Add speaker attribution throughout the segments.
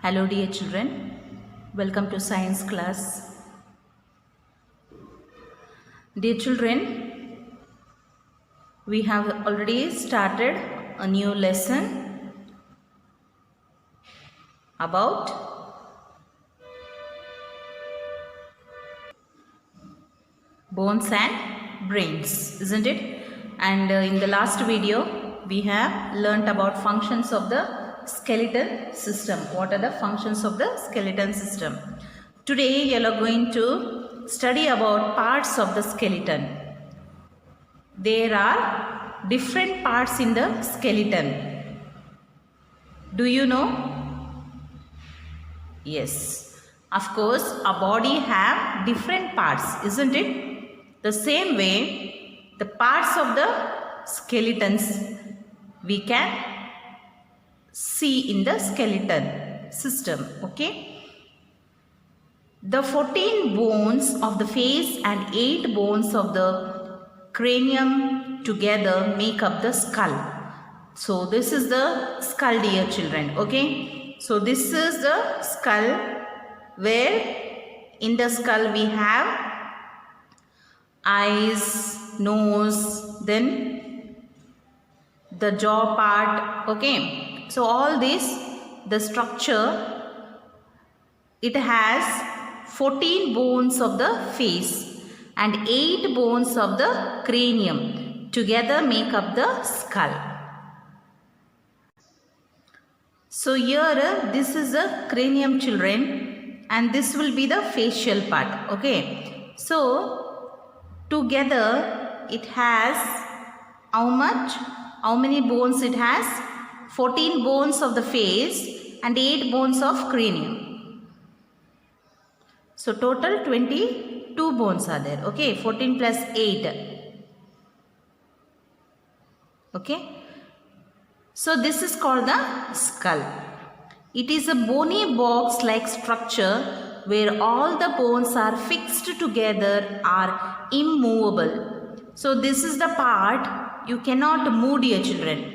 Speaker 1: Hello dear children, welcome to science class. Dear children, we have already started a new lesson about bones and brains, isn't it? And in the last video, we have learnt about functions of the skeletal system. What are the functions of the skeleton system? Today, you are going to study about parts of the skeleton. There are different parts in the skeleton. Do you know? Yes. Of course, a body have different parts, isn't it? The same way, the parts of the skeletons we can see in the skeleton system. Okay. The 14 bones of the face and 8 bones of the cranium together make up the skull. So this is the skull, dear children. Okay. So this is the skull, where in the skull we have eyes, nose, then the jaw part. Okay. So all this, the structure, it has 14 bones of the face and 8 bones of the cranium together make up the skull. So here this is the cranium, children, and this will be the facial part. Okay. So together it has how much? How many bones it has? 14 bones of the face and 8 bones of cranium. So total 22 bones are there. Okay. 14 plus 8. Okay. So this is called the skull. It is a bony box-like structure where all the bones are fixed together, are immovable. So this is the part you cannot move, dear children.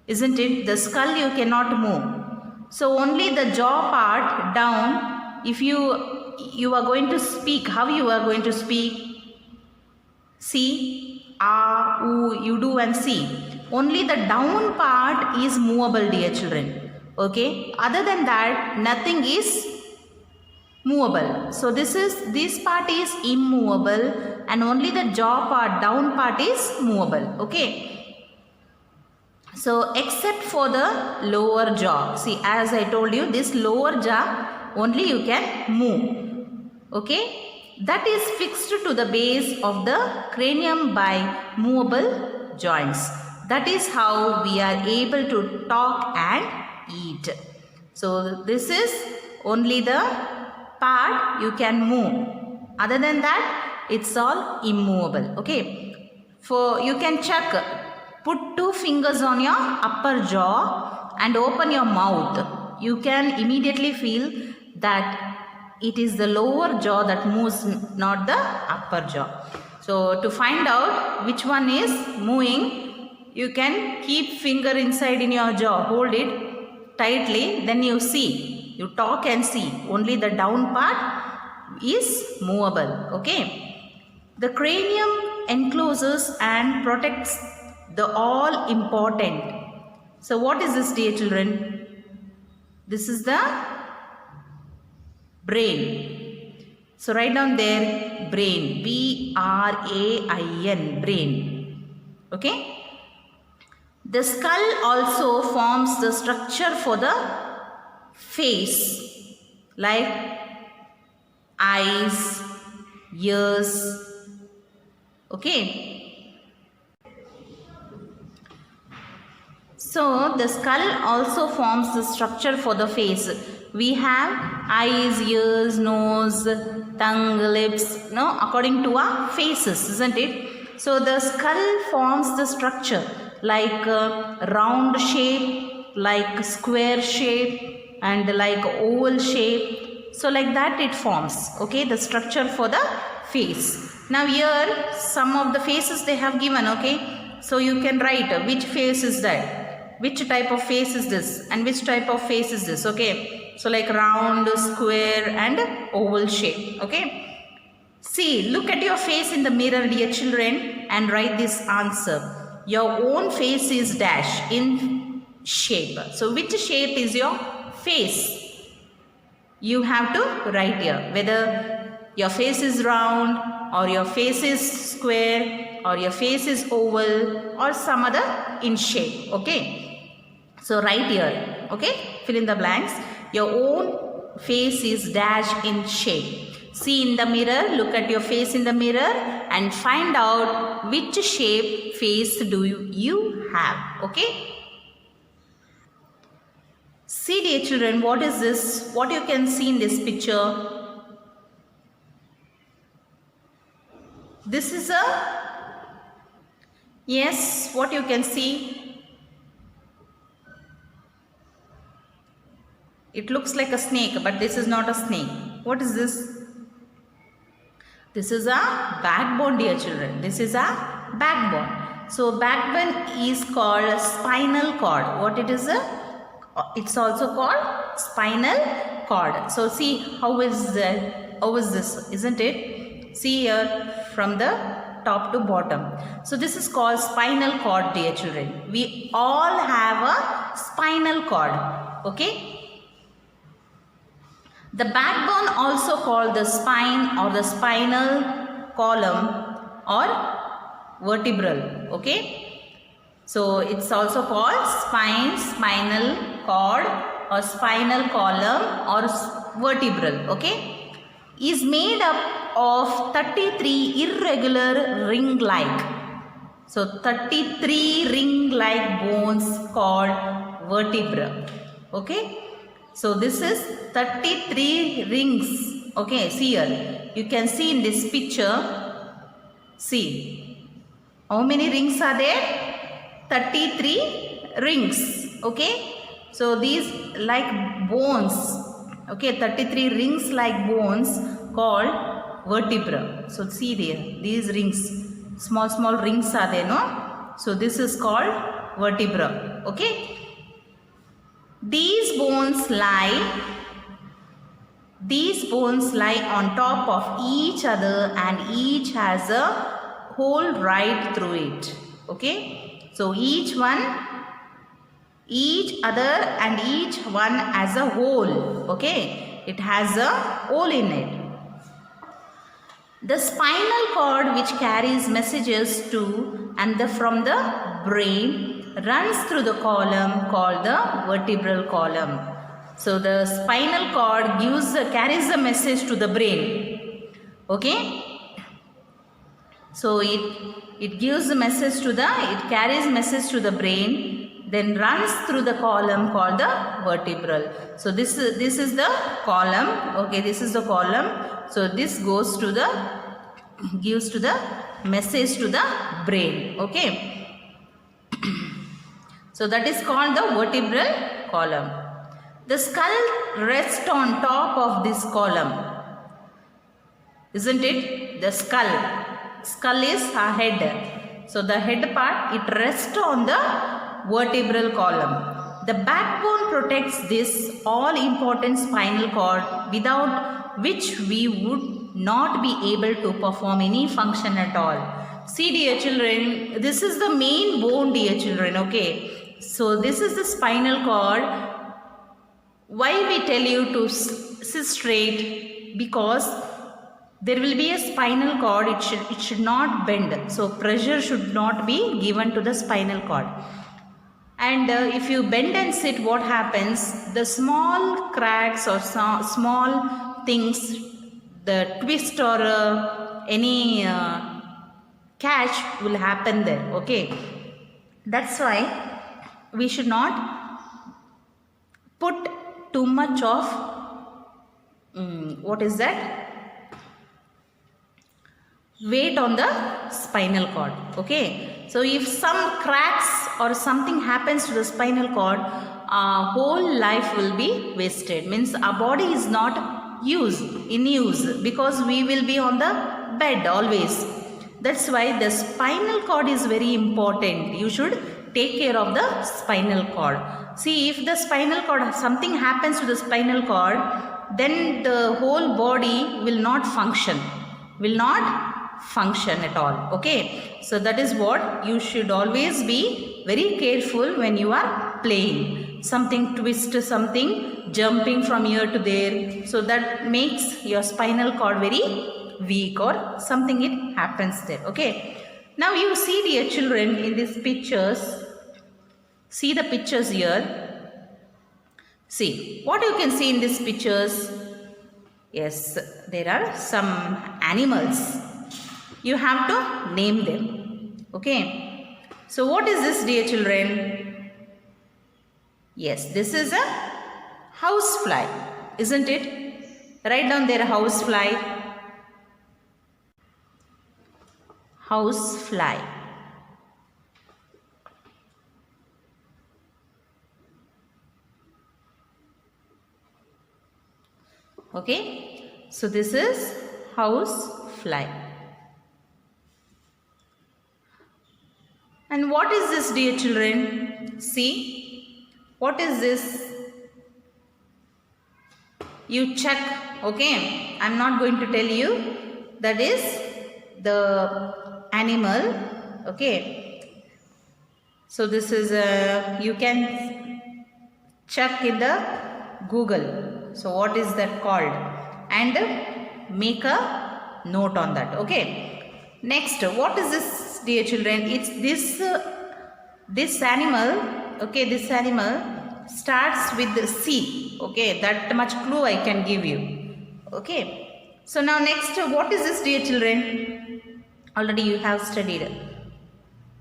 Speaker 1: Isn't it? The skull you cannot move. So only the jaw part down, if you are going to speak, how you are going to speak? See, ah, oo, you do and see. Only the down part is movable, dear children. Okay. Other than that, nothing is movable. So this part is immovable and only the jaw part, down part is movable. Okay. So except for the lower jaw. See, as I told you, this lower jaw only you can move. Okay. That is fixed to the base of the cranium by movable joints. That is how we are able to talk and eat. So this is only the part you can move. Other than that, it's all immovable. Okay. For you can check. Put 2 fingers on your upper jaw and open your mouth. You can immediately feel that it is the lower jaw that moves, not the upper jaw. So to find out which one is moving, you can keep finger inside in your jaw, hold it tightly, then you see, you talk and see. Only the down part is movable. Okay. The cranium encloses and protects the all important. So what is this, dear children? This is the brain. So write down there, brain, B-R-A-I-N, brain. Okay. The skull also forms the structure for the face, like eyes, ears. Okay. So the skull also forms the structure for the face. We have eyes, ears, nose, tongue, lips, no, according to our faces, isn't it? So the skull forms the structure like round shape, like square shape, and like oval shape. So like that it forms. Okay, the structure for the face. Now here some of the faces they have given. Okay, so you can write which face is that, which type of face is this, and which type of face is this. Okay, So like round, square and oval shape. Okay. See, look at your face in the mirror, dear children, and write this answer. Your own face is dash in shape. So which shape is your face? You have to write here whether your face is round or your face is square or your face is oval or some other in shape. Okay. So write here. Okay. Fill in the blanks. Your own face is dash in shape. See in the mirror, look at your face in the mirror and find out which shape face do you have. Okay. See dear children, what is this? What you can see in this picture? This is yes, what you can see? It looks like a snake, but this is not a snake. What is this? This is a backbone, dear children. This is a backbone. So backbone is called spinal cord. What it is? It's also called spinal cord. So see how is this, isn't it? See here from the top to bottom. So this is called spinal cord, dear children. We all have a spinal cord. Okay. The backbone, also called the spine or the spinal column or vertebral. Okay. So it's also called spine, spinal cord or spinal column or vertebral. Okay. Is made up of 33 irregular ring-like. So 33 ring-like bones called vertebra. Okay. So this is 33 rings. Okay, see here. You can see in this picture. See. How many rings are there? 33 rings. Okay. So these like bones. Okay, 33 rings like bones called vertebra. So see there. These rings. Small rings are there, no? So this is called vertebra. Okay. These bones lie on top of each other and each has a hole right through it. Okay. So each other and each one has a hole. Okay. It has a hole in it. The spinal cord, which carries messages to and from the brain, runs through the column called the vertebral column. So the spinal cord carries the message to the brain. Okay. So it gives the message to it carries message to the brain, then runs through the column called the vertebral. So this is the column. Okay, this is the column. So this gives to the message to the brain. Okay. So that is called the vertebral column. The skull rests on top of this column. Isn't it? The skull. Skull is a head. So the head part, it rests on the vertebral column. The backbone protects this all important spinal cord, without which we would not be able to perform any function at all. See dear children, this is the main bone, dear children. Okay. So this is the spinal cord. Why we tell you to sit straight? Because there will be a spinal cord. It should not bend. So pressure should not be given to the spinal cord. And if you bend and sit, what happens? The small cracks or small things, the twist or any catch will happen there. Okay. That's why we should not put too much of what is that? Weight on the spinal cord. Okay. So if some cracks or something happens to the spinal cord, our whole life will be wasted. Means our body is not in use because we will be on the bed always. That's why the spinal cord is very important. You should take care of the spinal cord. See, if the spinal cord, something happens to the spinal cord, then the whole body will not function. Will not function at all. Okay. So that is what you should always be very careful when you are playing. Something twist, something jumping from here to there. So that makes your spinal cord very weak or something it happens there. Okay. Now you see, dear children, in these pictures, see the pictures here. See, what you can see in these pictures? Yes, there are some animals. You have to name them. Okay. So what is this, dear children? Yes, this is a housefly, isn't it? Write down there, housefly. Housefly. Okay. So this is housefly. And what is this, dear children? See, what is this? You check, okay? I am not going to tell you. That is the animal, okay? So this is you can check in the Google. So what is that called? And make a note on that, okay? Next, what is this, dear children? It's this animal, okay? This animal starts with the C, okay? That much clue I can give you, okay? So now next, what is this, dear children? Already you have studied.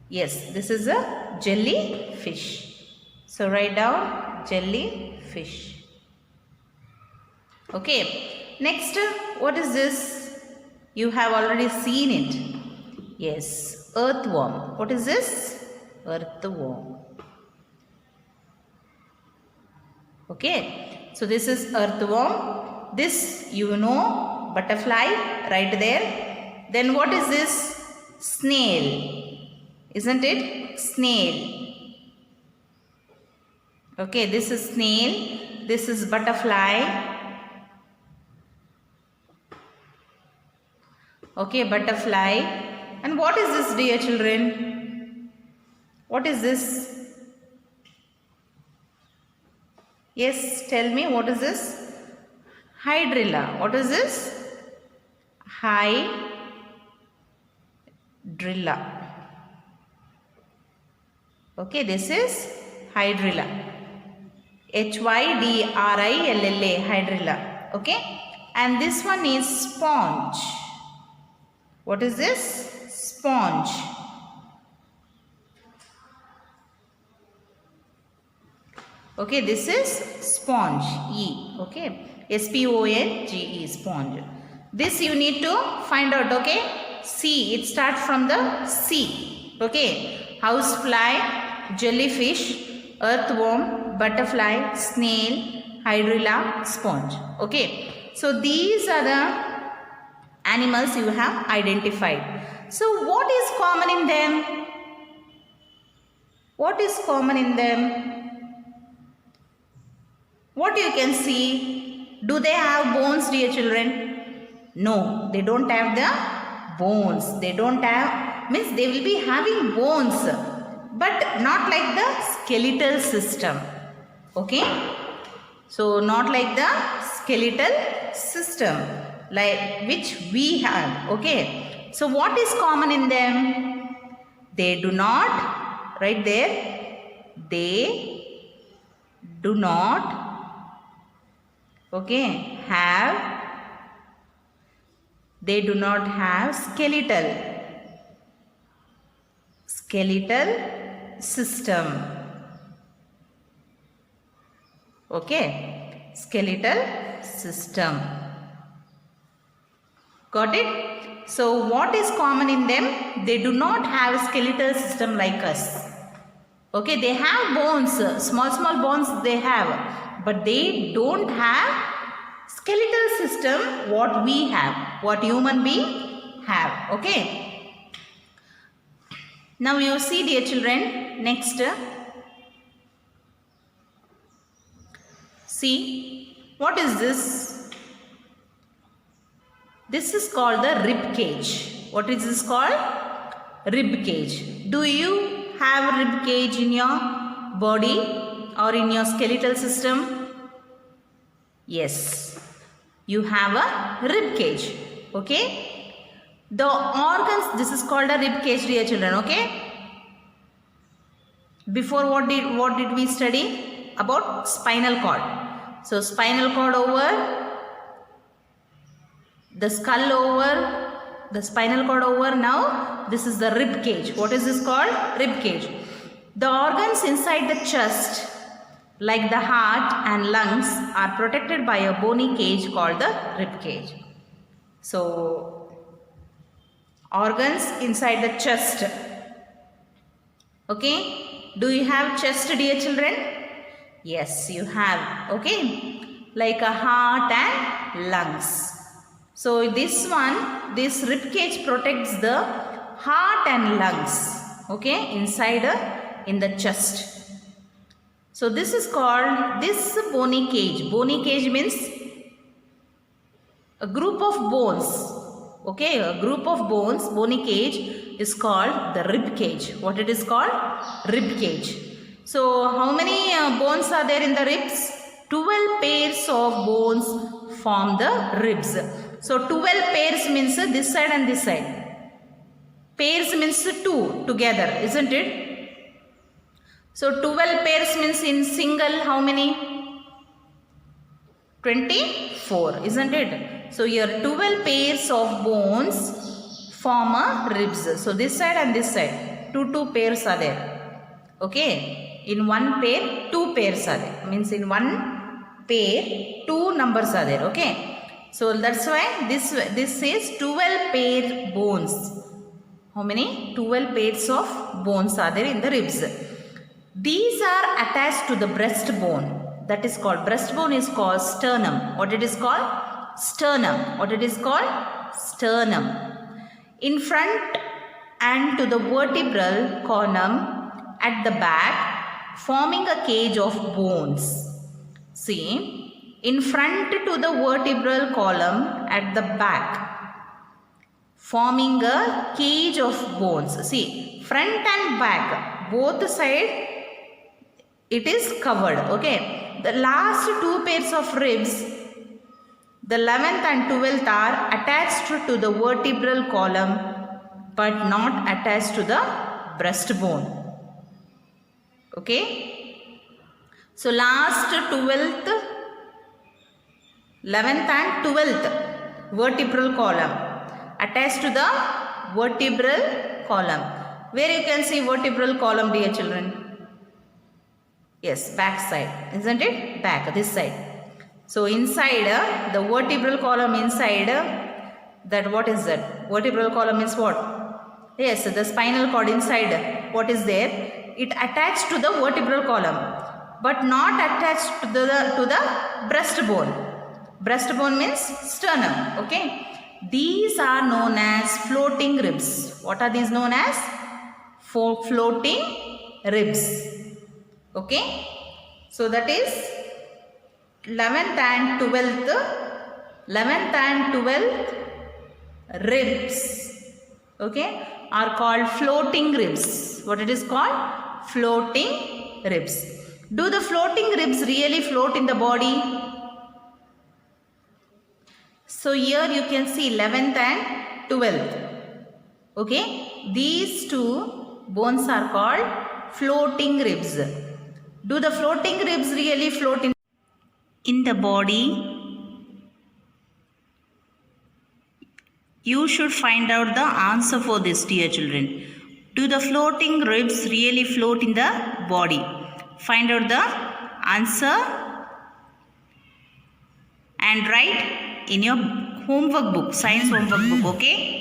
Speaker 1: Yes, this is a jellyfish. So write down jellyfish. Okay. Next, what is this? You have already seen it. Yes, earthworm. What is this? Earthworm. Okay. So this is earthworm. This you know, butterfly right there. Then what is this? Snail. Isn't it? Snail. Okay, this is snail. This is butterfly. Okay, butterfly. And what is this, dear children? What is this? Yes, tell me, what is this? Hydrilla. What is this? Hydrilla. Okay, this is hydrilla. Hydrilla. Hydrilla. Okay. And this one is sponge. What is this? Sponge. Okay, this is sponge. E. Okay. S-P-O-N-G-E. Sponge. This you need to find out. Okay. C. It starts from the C. Okay. Housefly, jellyfish, earthworm, butterfly, snail, hydrilla, sponge. Okay. So these are the animals you have identified. So what is common in them? What is common in them? What you can see? Do they have bones, dear children? No, they don't have the bones. They don't have, means they will be having bones, but not like the skeletal system. Okay? So not like the skeletal system, like which we have. Okay. So what is common in them? They do not, right there, they do not, okay, they do not have skeletal system. Okay, skeletal system. Got it? So what is common in them? They do not have a skeletal system like us. Okay, they have bones, small bones they have, but they don't have skeletal system what we have, what human being have. Okay. Now you see, dear children, next. See, what is this? This is called the rib cage. What is this called? Rib cage. Do you have rib cage in your body or in your skeletal system? Yes, you have a rib cage. Okay, the organs, this is called a rib cage, dear children. Okay, before what did we study about spinal cord? So spinal cord over, the skull over, the spinal cord over. Now this is the rib cage. What is this called? Rib cage. The organs inside the chest, like the heart and lungs, are protected by a bony cage called the rib cage. So organs inside the chest. Okay, do you have chest, dear children? Yes, you have. Okay, like a heart and lungs. So this rib cage protects the heart and lungs. Okay, inside in the chest. So this is called this bony cage. Bony cage means a group of bones. Okay, a group of bones. Bony cage is called the rib cage. What it is called? Rib cage. So how many bones are there in the ribs? 12 pairs of bones form the ribs. So 12 pairs means this side and this side. Pairs means 2 together, isn't it? So 12 pairs means in single how many? 24, isn't it? So here 12 pairs of bones form a ribs. So this side and this side, two pairs are there. Okay, in one pair 2 pairs are there. Means in one pair 2 numbers are there. Okay, so that's why this says 12 pair bones. How many? 12 pairs of bones are there in the ribs. These are attached to the breastbone. That is called, breastbone is called sternum. What it is called? Sternum. What it is called? Sternum. In front and to the vertebral column at the back, forming a cage of bones. See, in front to the vertebral column at the back, forming a cage of bones. See, front and back, both side it is covered. Okay, the last 2 pairs of ribs, the 11th and 12th, are attached to the vertebral column but not attached to the breastbone. Okay, so last 12th, 11th and 12th vertebral column attached to the vertebral column. Where you can see vertebral column, dear children? Yes, back side, isn't it? Back, this side. So inside the vertebral column, inside that, what is that? Vertebral column is what? Yes, the spinal cord inside. What is there? It attached to the vertebral column but not attached to the breastbone. Breastbone means sternum. Okay, these are known as floating ribs. What are these known as? Floating ribs. Okay, so that is 11th and 12th ribs, okay, are called floating ribs. What it is called? Floating ribs. Do the floating ribs really float in the body? So here you can see 11th and 12th. Okay, these 2 bones are called floating ribs. Do the floating ribs really float in the body? You should find out the answer for this, dear children. Do the floating ribs really float in the body? Find out the answer and write in your homework book, science homework book. Okay.